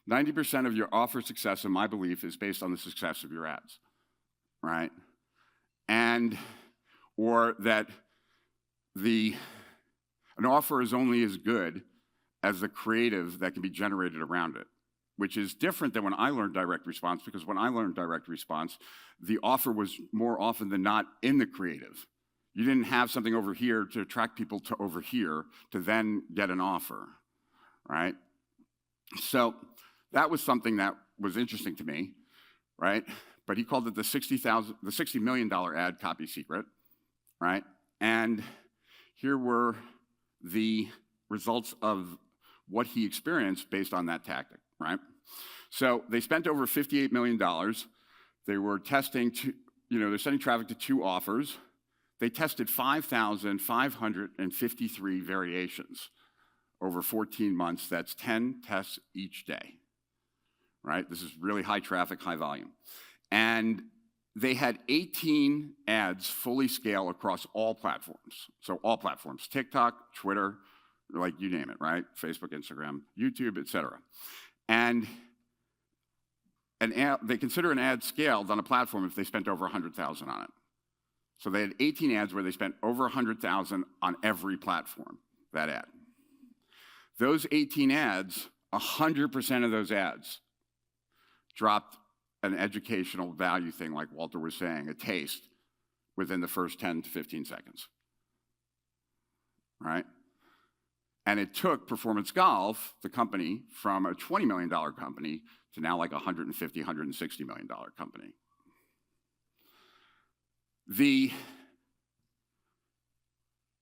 90% of your offer success, in my belief, is based on the success of your ads, right? And, or that an offer is only as good as the creative that can be generated around it, which is different than when I learned direct response, because when I learned direct response, the offer was more often than not in the creative. You didn't have something over here to attract people to over here to then get an offer, right? So that was something that was interesting to me, right? But he called it the $60 million ad copy secret, right? And here were the results of what he experienced based on that tactic, right? So they spent over $58 million. They were testing, they're sending traffic to 2 offers. They tested 5,553 variations over 14 months. That's 10 tests each day, right? This is really high traffic, high volume. And they had 18 ads fully scale across all platforms. So all platforms, TikTok, Twitter, like you name it, right? Facebook, Instagram, YouTube, etc. And they consider an ad scaled on a platform if they spent over 100,000 on it. So they had 18 ads where they spent over 100,000 on every platform, that ad. Those 18 ads, 100% of those ads dropped an educational value thing, like Walter was saying, a taste, within the first 10 to 15 seconds, right? And it took Performance Golf, the company, from a $20 million company to now like a $150, $160 million company.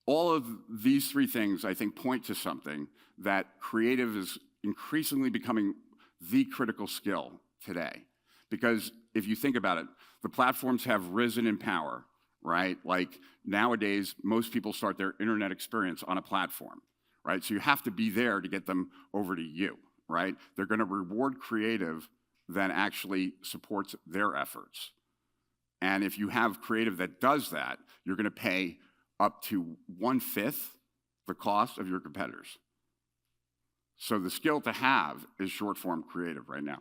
All of these 3 things, I think, point to something that creative is increasingly becoming the critical skill today. Because if you think about it, the platforms have risen in power, right? Like nowadays, most people start their internet experience on a platform, right? So you have to be there to get them over to you, right? They're going to reward creative that actually supports their efforts. And if you have creative that does that, you're going to pay up to 1/5 the cost of your competitors. So the skill to have is short-form creative right now.